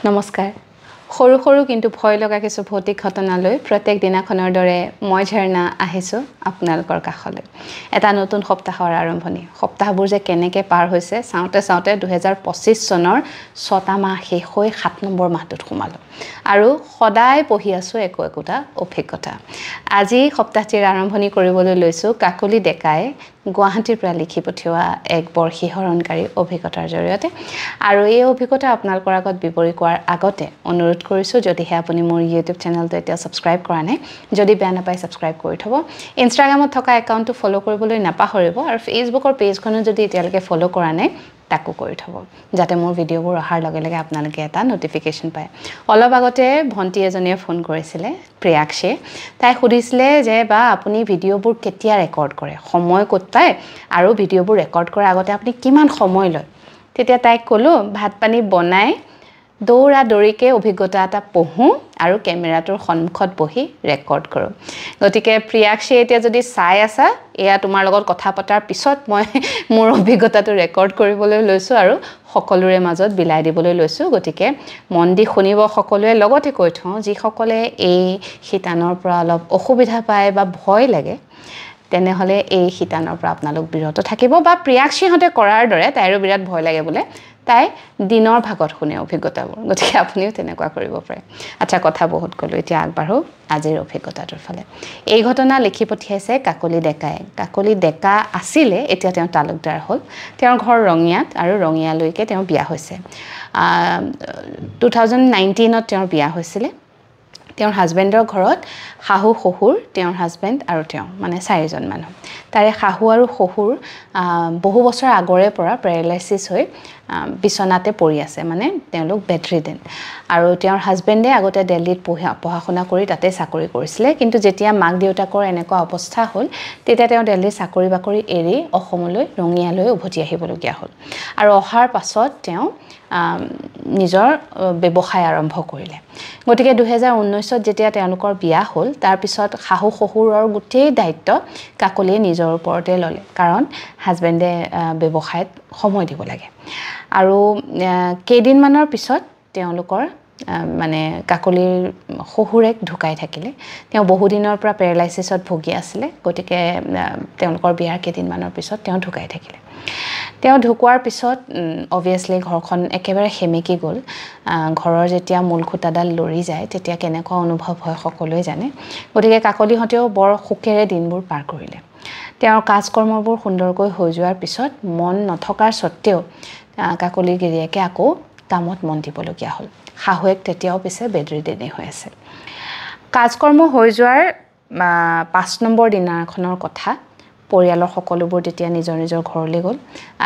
নমস্কাৰ সৰু সৰু কিন্তু ভয় লগা কিছু ভৌতিক ঘটনালৈ প্ৰত্যেক দিনাখনৰ দৰে মই ঝৰ্ণা আহিছো আপোনালোকৰ কাষলৈ এটা নতুন সপ্তাহৰ আৰম্ভণি সপ্তাহবোৰ যে কেনেকৈ পাৰ হৈছে চাওঁতে 2025 চনৰ 6টা মাহ শেষ হৈ 7 নম্বৰ মাহটোত সোমালো আৰু সদায় পঢ়ি আছো একোটা অভিজ্ঞতা আজি সপ্তাহটিৰ আৰম্ভণি কৰিবলৈ লৈছো কাকলি ডেকাই গুৱাহাটীৰ পৰা লিখি পঠিওৱা এক বৰ শিহৰণকাৰী অভিজ্ঞতাৰ জৰিয়তে আৰু এই অভিজ্ঞতা আপোনালোকৰ আগত বিৱৰি কৰাৰ আগতে অনুৰোধ কৰিছো যদিহে আপুনি মোৰ ইউটিউব চেনেলটো এতিয়া সাবস্ক্ৰাইব কৰা নাই যদি বেয়া নাপায় সাবস্ক্ৰাইব কৰি থব ইনষ্টাগ্ৰামত থকা একাউণ্টটো ফলো কৰিবলৈ নাপাহৰিব আৰু ফেচবুকৰ পেজখনো যদি এতিয়ালৈকে ফলো কৰা নাই তাকো কৰি থব যাতে মোৰ ভিডিঅ'বোৰ অহাৰ লগে লগে আপোনালোকে এটা নটিফিকেশন পায় অলপ আগতে ভন্টি এজনীয়ে ফোন কৰিছিলে প্ৰিয়াক্ষী তাই সুধিছিলে যে বা আপুনি ভিডিঅ'বোৰ কেতিয়া ৰেকৰ্ড কৰে সময় ক'ত পায় আৰু ভিডিঅ'বোৰ ৰেকৰ্ড কৰাৰ আগতে আপুনি কিমান সময় লয় তেতিয়া তাইক ক'লো ভাত পানী বনাই দৌৰা দৌৰিকে অভিজ্ঞতা এটা পঢ়ো আৰু কেমেৰাটোৰ সন্মুখত বহি ৰেকৰ্ড কৰো গতিকে প্ৰিয়াক্ষী এতিয়া যদি চাই আছা এয়া তোমাৰ লগত কথা পতাৰ পিছত মই মোৰ অভিজ্ঞতাটো ৰেকৰ্ড কৰিবলৈ লৈছো আৰু সকলোৰে মাজত বিলাই দিবলৈ লৈছো গতিকে মন দি শুনিব সকলোৱে লগতে কৈ থওঁ যি সকলে এই শিতানৰ পৰা অলপ অসুবিধা পায় বা ভয় লাগে তেনেহলে এই শিতানৰ পৰা আপোনালোক বিৰত থাকিব বা প্ৰিয়াক্ষীহতে কৰাৰ দৰে তাইৰো বিৰাট ভয় লাগে বোলে তাই দিনৰ ভাগত শুনে অভিজ্ঞতাবোৰ গতিকে আপুনিও তেনেকুৱা কৰিব পাৰে আচ্ছা কথা বহুত কলো এতিয়া আগবাঢ়ো আজিৰ অভিজ্ঞতাটোৰ ফালে এই ঘটনা লিখি পঠিয়াইছে কাকলি ডেকাই কাকলি ডেকা আছিল এতিয়া তেওঁ তালুকদাৰ হ'ল তেওঁৰ ঘৰ ৰঙিয়াত আৰু ৰঙিয়ালৈকে তেওঁ বিয়া হৈছে 2019ত তেওঁৰ বিয়া হৈছিল তেওঁৰ হাজবেণ্ডৰ ঘৰত শাহু শহুৰ তেওঁৰ হাজবেণ্ড আৰু তেওঁ মানে 4জন মানুহ তাৰে শাহু আৰু শহুৰ বহু বছৰ আগৰে পৰা পেৰালাইসিস হৈ বিছনাতে পৰি আছে মানে তেওঁলোক বেডৰিডেন আৰু তেওঁৰ হাজবেণ্ডে আগতে দিল্লীত পঢ়া-শুনা কৰি তাতে চাকৰি কৰিছিল কিন্তু যেতিয়া মাক দেউতাকৰ এনেকুৱা অৱস্থা হ'ল তেতিয়া তেওঁ দিল্লীৰ চাকৰি বাকৰি এৰি অসমলৈ ৰঙিয়ালৈ উভতি আহিবলগীয়া হ'ল আৰু অহাৰ পাছত তেওঁ নিজৰ ব্যৱসায় আৰম্ভ কৰিলে গতিকে 2019ত যেতিয়া তেওঁলোকৰ বিয়া হ'ল তাৰ পিছত শাহু শহুৰৰ গোটেই দায়িত্ব কাকলিয়ে নিজৰ ওপৰতে ল'লে কাৰণ হাজবেণ্ডে ব্যৱসায়ত সময় দিব লাগে আৰু কেইদিনমানৰ পিছত তেওঁলোকৰ মানে কাকলিৰ শহুৰেক ঢুকাই থাকিলে তেওঁ বহু দিনৰ পৰা পেৰালাইসিছত ভুগি আছিল গতিকে তেওঁলোকৰ বিয়াৰ কেইদিনমানৰ পিছত তেওঁ ঢুকাই থাকিলে তেওঁ ঢুকুৱাৰ পিছত অবভিয়াসলি ঘৰখন একেবাৰে হেমেকি গ'ল ঘৰৰ যেতিয়া মূল খুঁটাডাল লৰি যায় তেতিয়া কেনেকুৱা অনুভৱ হয় সকলোৱে জানে গতিকে কাকলিহতেও বৰ সুখেৰে দিনবোৰ পাৰ কৰিলে তেওঁৰ কাজকৰ্মবোৰ সুন্দৰকৈ হৈ যোৱাৰ পিছত মন নথকাৰ সত্ত্বেও কাকলি গিৰিয়েকে আকৌ কামত মন দিবলগীয়া হ'ল শাহুৱেক তেতিয়াও পিছে বেডৰিডেনে হৈ আছে কাজকৰ্ম হৈ যোৱাৰ 5 নম্বৰ দিনাখনৰ কথা পৰিয়ালৰ সকলোবোৰ তেতিয়া নিজৰ নিজৰ ঘৰলৈ গ'ল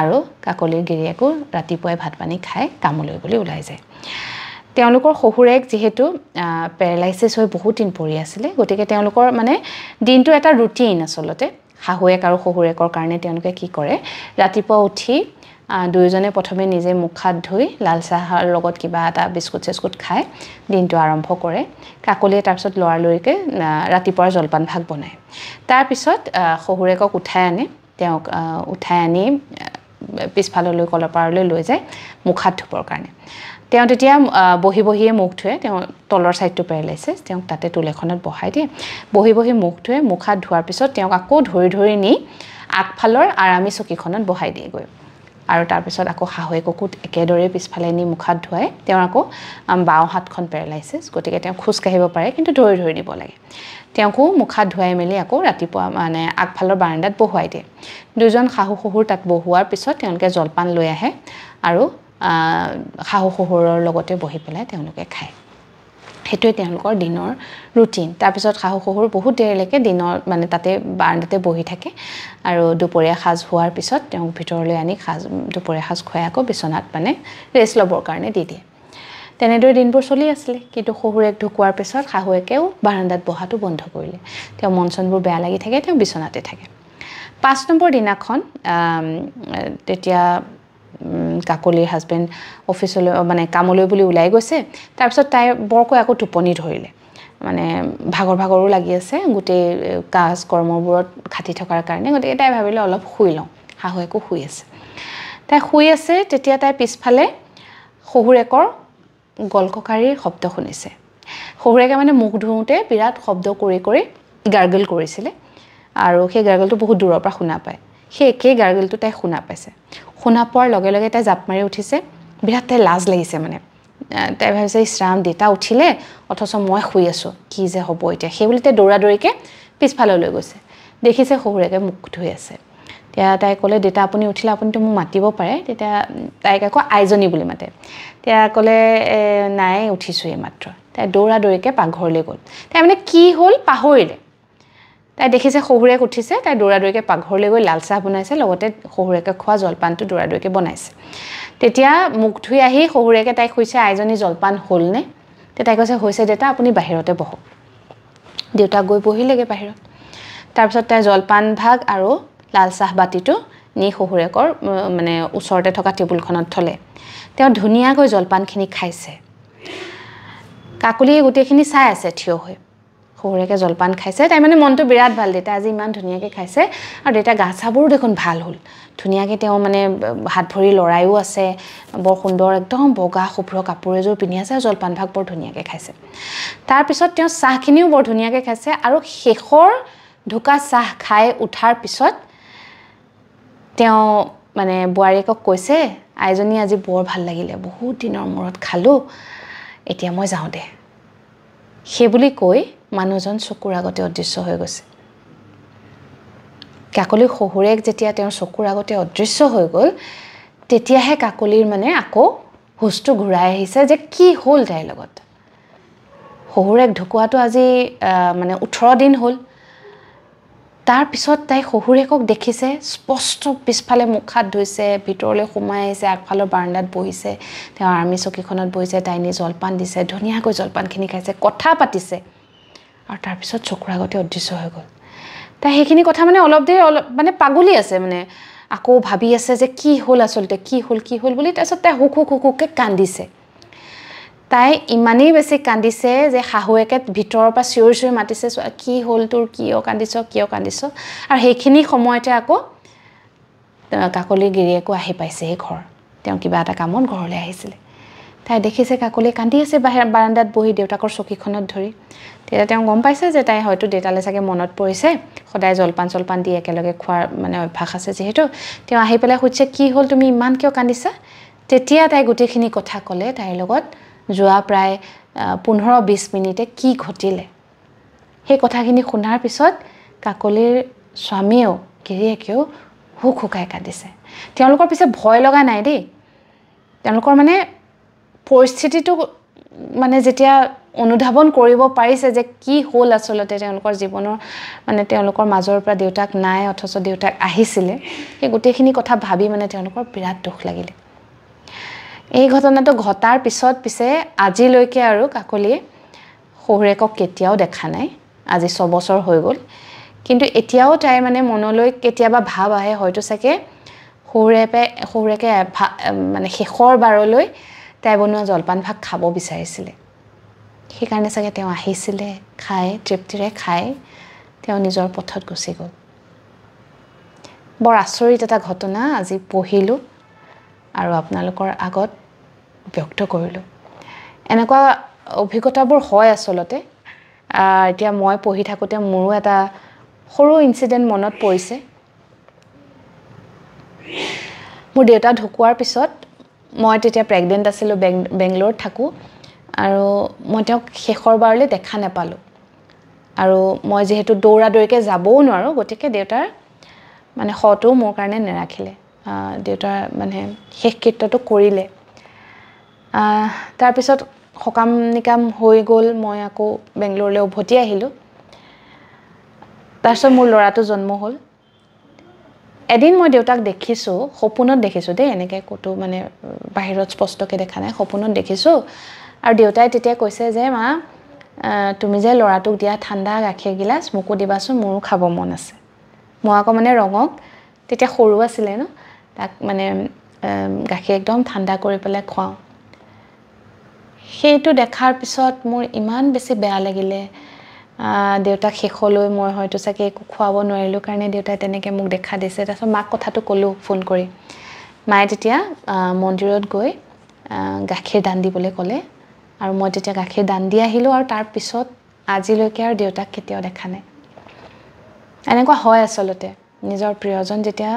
আৰু কাকলিৰ গিৰিয়েকো ৰাতিপুৱাই ভাত পানী খাই কামলৈ বুলি ওলাই যায় তেওঁলোকৰ শহুৰেক যেহেতু পেৰালাইসিস হৈ বহুত দিন পৰি আছিল গতিকে তেওঁলোকৰ মানে দিনটো এটা ৰুটিন আসলতে শাহুৱেক আৰু শহুৰেকৰ কাৰণে তেওঁলোকে কি কৰে ৰাতিপুৱা উঠি দুইজনে প্ৰথমে নিজে মুখ হাত ধুই লাল চাহৰ লগত কিবা এটা বিস্কুট খাই দিনটো আৰম্ভ কৰে কাকলিয়ে তাৰ পিছত লৰালৰিকে ৰাতিপুৱাৰ জলপান ভাগ বনায় তাৰ পিছত শহুৰেকক উঠাই আনে তেওঁক উঠাই আনি পিছফাললৈ কলপাৰলৈ লৈ যায় মুখ হাত ধুবৰ কাৰণে তেওঁ তেতিয়া বহি মুখ ধুৱে তেওঁ তলৰ সাইডটো পেৰালাইসিস তেওঁক তাতে টুল এখনত বহাই দিয়ে বহি মুখ ধুৱে মুখ হাত ধোৱাৰ পিছত তেওঁক আকৌ ধৰি নি আগফালৰ আৰামী চকীখনত বহাই দিয়ে গৈ আৰু তাৰ পিছত আকৌ শাহুৱেককো একেদৰে পিছফালে নি মুখ হাত ধুৱাই তেওঁ আকৌ বাওঁ হাতখন পেৰালাইসিস গতিকে তেওঁ খোজ কাঢ়িব পাৰে কিন্তু ধৰি দিব লাগে তেওঁকো মুখ হাত ধুৱাই মেলি আকৌ ৰাতিপুৱা মানে আগফালৰ বাৰান্দাত বহুৱাই দিয়ে দুজন শাহু শহুৰ তাত বহুৱাৰ পিছত তেওঁলোকে জলপান লৈ আহে আৰু শাহু শহুৰৰ লগতে বহি পেলাই তেওঁলোকে খায় হেতুৱে তেওঁলোকৰ দিনৰ ৰুটিন তাৰ পিছত শাহু শহুৰ বহুত দেৰিলৈকে দিনৰ মানে তাতে বাৰান্দাতে বহি থাকে আৰু দুপৰীয়া সাজ হোৱাৰ পিছত তেওঁক ভিতৰলৈ আনি দুপৰীয়া সাজ খুৱাই আকৌ বিছনাত মানে ৰেষ্ট ল'বৰ কাৰণে দি দিয়ে তেনেদৰে দিনবোৰ চলি আছিল কিন্তু শহুৰেক ঢুকুৱাৰ পিছত শাহুৱেকেও বাৰান্দাত বহাটো বন্ধ কৰিলে তেওঁ মনচনবোৰ বেয়া লাগি থাকে তেওঁ বিছনাতে থাকে 5 নম্বৰ দিনাখন তেতিয়া কাকলিৰ হাজবেণ্ড অফিচলৈ মানে কামলৈ বুলি ওলাই গৈছে তাৰ পিছত তাই বৰকৈ আকৌ টোপনি ধৰিলে মানে ভাগৰো লাগি আছে গোটেই কাজ কৰ্মবোৰত খাটি থকাৰ কাৰণে গতিকে তাই ভাবিলে অলপ শুই লওঁ শাহুৱেকো শুই আছে তাই শুই আছে তেতিয়া তাই পিছফালে শহুৰেকৰ গলককাৰীৰ শব্দ শুনিছে শহুৰেকে মানে মুখ ধুওঁতে বিৰাট শব্দ কৰি কৰি গাৰ্গল কৰিছিলে আৰু সেই গাৰ্গলটো বহুত দূৰৰ পৰা শুনা পায় সেই একেই গাৰ্গলটো তাই শুনা পাইছে শুনা পোৱাৰ লগে লগে তাই জাপ মাৰি উঠিছে বিৰাট তাই লাজ লাগিছে মানে তাই ভাবিছে ইছৰাম দেউতা উঠিলে অথচ মই শুই আছোঁ কি যে হ'ব এতিয়া সেই বুলি তাই দৌৰা দৌৰিকৈ পিছফাললৈ গৈছে দেখিছে শহুৰেকে মুখ ধুই আছে তেতিয়া তাই ক'লে দেউতা আপুনি উঠিলে আপুনিতো মোক মাতিব পাৰে তেতিয়া তাইক আকৌ আইজনী বুলি মাতে তেতিয়া ক'লে নাই উঠিছোঁ এইমাত্ৰ তাই দৌৰা দৌৰিকৈ পাকঘৰলৈ গ'ল তাই মানে কি হ'ল পাহৰিলে তাই দেখিছে শহুৰেক উঠিছে তাই দৌৰা দৌৰিকৈ পাকঘৰলৈ গৈ লাল চাহ বনাইছে লগতে শহুৰেকে খোৱা জলপানটো দৌৰা দৌৰিকৈ বনাইছে তেতিয়া মুখ ধুই আহি শহুৰেকে তাইক কৈছে আইজনী জলপান হ'লনে তেতিয়া তাই কৈছে হৈছে দেউতা আপুনি বাহিৰতে বহক দেউতা গৈ বহিলেগৈ বাহিৰত তাৰপিছত তাই জলপান ভাগ আৰু লাল চাহ বাতিটো নি শহুৰেকৰ মানে ওচৰতে থকা টেবুলখনত থলে তেওঁ ধুনীয়াকৈ জলপানখিনি খাইছে কাকলিয়ে গোটেইখিনি চাই আছে থিয় হৈ শহুৰেকে জলপান খাইছে তাই মানে মনটো বিৰাট ভাল দেউতা আজি ইমান ধুনীয়াকৈ খাইছে আৰু দেউতা গা চাবোৰো দেখোন ভাল হ'ল ধুনীয়াকৈ তেওঁ মানে হাত ভৰি লৰায়ো আছে বৰ সুন্দৰ একদম বগা শুভ্ৰ কাপোৰ এযোৰ পিন্ধি আছে আৰু জলপান ভাগ বৰ ধুনীয়াকৈ খাইছে তাৰপিছত তেওঁ চাহখিনিও বৰ ধুনীয়াকৈ খাইছে আৰু শেষৰ ঢোকা চাহ খাই উঠাৰ পিছত তেওঁ মানে বোৱাৰীয়েকক কৈছে আইজনী আজি বৰ ভাল লাগিলে বহুত দিনৰ মূৰত খালোঁ এতিয়া মই যাওঁ দে সেই বুলি কৈ মানুহজন চকুৰ আগতে অদৃশ্য হৈ গৈছে কাকলিৰ শহুৰেক যেতিয়া তেওঁৰ চকুৰ আগতে অদৃশ্য হৈ গ'ল তেতিয়াহে কাকলিৰ মানে আকৌ হুচটো ঘূৰাই আহিছে যে কি হ'ল তাইৰ লগত শহুৰেক ঢুকুৱাটো আজি মানে 18 দিন হ'ল তাৰপিছত তাই শহুৰেকক দেখিছে স্পষ্ট পিছফালে মুখ হাত ধুইছে ভিতৰলৈ সোমাই আহিছে আগফালৰ বাৰাণ্ডাত বহিছে তেওঁ আৰ্মি চকীখনত বহিছে তাই নি জলপান দিছে ধুনীয়াকৈ জলপানখিনি খাইছে কথা পাতিছে আৰু তাৰপিছত চকুৰ আগতে অদৃশ্য হৈ গ'ল তাই সেইখিনি কথা মানে অলপ দেৰি মানে পাগলি আছে মানে আকৌ ভাবি আছে যে কি হ'ল আচলতে কি হ'ল বুলি তাৰপিছত তাই হুককৈ কান্দিছে তাই ইমানেই বেছি কান্দিছে যে শাহুৱেকে ভিতৰৰ পৰা চিঞৰি মাতিছে কি হ'ল তোৰ কিয় কান্দিছ আৰু সেইখিনি সময়তে আকৌ কাকলি গিৰিয়েকো আহি পাইছে এই ঘৰ তেওঁ কিবা এটা কামত ঘৰলৈ আহিছিলে তাই দেখিছে কাকলি কান্দি আছে বাৰাণ্ডাত বহি দেউতাকৰ চকীখনত ধৰি তেতিয়া তেওঁ গম পাইছে যে তাই হয়তো দেউতালৈ চাগে মনত পৰিছে সদায় জলপান দি একেলগে খোৱাৰ মানে অভ্যাস আছে যিহেতু তেওঁ আহি পেলাই সুধিছে কি হ'ল তুমি ইমান কিয় কান্দিছা তেতিয়া তাই গোটেইখিনি কথা ক'লে তাইৰ লগত যোৱা প্ৰায় 15-20 মিনিটে কি ঘটিলে সেই কথাখিনি শুনাৰ পিছত কাকলিৰ স্বামীয়েও গিৰিয়েকেও হুকাই কান্দিছে তেওঁলোকৰ পিছে ভয় লগা নাই দেই তেওঁলোকৰ মানে পৰিস্থিতিটো মানে যেতিয়া অনুধাৱন কৰিব পাৰিছে যে কি হ'ল আচলতে তেওঁলোকৰ জীৱনৰ মানে তেওঁলোকৰ মাজৰ পৰা দেউতাক নাই অথচ দেউতাক আহিছিলে সেই গোটেইখিনি কথা ভাবি মানে তেওঁলোকৰ বিৰাট দুখ লাগিলে এই ঘটনাটো ঘটাৰ পিছে আজিলৈকে আৰু কাকলিয়ে শহুৰেকক কেতিয়াও দেখা নাই আজি 6 বছৰ হৈ গ'ল কিন্তু এতিয়াও তাই মানে মনলৈ কেতিয়াবা ভাব আহে হয়তো চাগে শহুৰেকে মানে শেষৰ বাৰলৈ তাই বনোৱা জলপান ভাগ খাব বিচাৰিছিলে সেইকাৰণে চাগে তেওঁ আহিছিলে খাই তৃপ্তিৰে খাই তেওঁ নিজৰ পথত গুচি গ'ল বৰ আচৰিত এটা ঘটনা আজি পঢ়িলোঁ আৰু আপোনালোকৰ আগত ব্যক্ত কৰিলোঁ এনেকুৱা অভিজ্ঞতাবোৰ হয় আচলতে এতিয়া মই পঢ়ি থাকোঁতে মোৰো এটা সৰু ইনচিডেণ্ট মনত পৰিছে মোৰ দেউতা ঢুকুৱাৰ পিছত মই তেতিয়া প্ৰেগনেণ্ট আছিলোঁ বেংগলোৰত থাকোঁ আৰু মই তেওঁক শেষৰ বাৰলৈ দেখা নাপালোঁ আৰু মই যিহেতু দৌৰা দৌৰিকৈ যাবও নোৱাৰোঁ গতিকে দেউতাৰ মানে শটো মোৰ কাৰণে নেৰাখিলে দেউতাৰ মানে শেষ কৃত্যটো কৰিলে তাৰপিছত সকাম নিকাম হৈ গ'ল মই আকৌ বেংগলোৰলৈ উভতি আহিলোঁ তাৰপিছত মোৰ ল'ৰাটো জন্ম হ'ল এদিন মই দেউতাক দেখিছোঁ সপোনত দেখিছোঁ দেই এনেকৈ ক'তো মানে বাহিৰত স্পষ্টকৈ দেখা নাই সপোনত দেখিছোঁ আৰু দেউতাই তেতিয়া কৈছে যে মা তুমি যে ল'ৰাটোক দিয়া ঠাণ্ডা গাখীৰ গিলাচ মোকো দিবাচোন মোৰো খাব মন আছে মই আকৌ মানে ৰঙক তেতিয়া সৰু আছিলে ন তাক মানে গাখীৰ একদম ঠাণ্ডা কৰি পেলাই খুৱাওঁ সেইটো দেখাৰ পিছত মোৰ ইমান বেছি বেয়া লাগিলে দেউতাক শেষলৈ মই হয়তো চাগে একো খুৱাব নোৱাৰিলোঁ কাৰণে দেউতাই তেনেকৈ মোক দেখা দিছে তাৰপিছত মাক কথাটো ক'লোঁ ফোন কৰি মায়ে তেতিয়া মন্দিৰত গৈ গাখীৰ দান দিবলৈ ক'লে আৰু মই তেতিয়া গাখীৰ দান দি আহিলোঁ আৰু তাৰ পিছত আজিলৈকে আৰু দেউতাক কেতিয়াও দেখা নাই এনেকুৱা হয় আচলতে নিজৰ প্ৰিয়জন যেতিয়া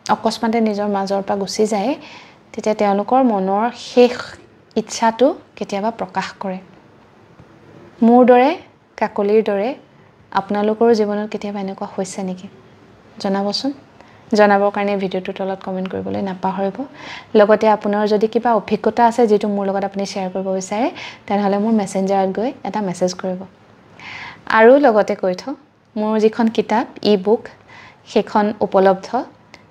অকস্মাতে নিজৰ মাজৰ পৰা গুচি যায় তেতিয়া তেওঁলোকৰ মনৰ শেষ ইচ্ছাটো কেতিয়াবা প্ৰকাশ কৰে মোৰ দৰে কাকলিৰ দৰে আপোনালোকৰ জীৱনত কেতিয়াবা এনেকুৱা হৈছে নেকি জনাবচোন জনাবৰ কাৰণে ভিডিঅ'টোৰ তলত কমেণ্ট কৰিবলৈ নাপাহৰিব লগতে আপোনাৰ যদি কিবা অভিজ্ঞতা আছে যেটো মোৰ লগত আপুনি শ্বেয়াৰ কৰিব বিচাৰে তেনেহলে মোৰ মেছেঞ্জাৰত গৈ এটা মেছেজ কৰিব আৰু লগতে কৈ থওঁ মোৰ যিখন কিতাপ ই-বুক সেইখন উপলব্ধ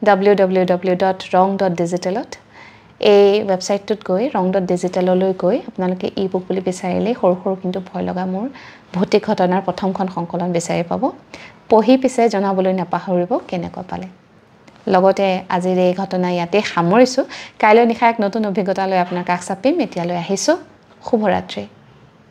www.rong.digital এই ৱেবছাইটটোত গৈ rong.digitalলৈ গৈ আপোনালোকে ই-বুক বুলি বিচাৰিলেই সৰু সৰু কিন্তু ভয় লগা মোৰ ভৌতিক ঘটনাৰ প্ৰথমখন সংকলন বিচাৰি পাব পঢ়ি পিছে জনাবলৈ নাপাহৰিব কেনেকৈ পালে লগতে আজিৰ এই ঘটনা ইয়াতে সামৰিছোঁ কাইলৈ নিশা এক নতুন অভিজ্ঞতা লৈ আপোনাৰ কাষ চাপিম এতিয়ালৈ আহিছোঁ শুভৰাত্ৰি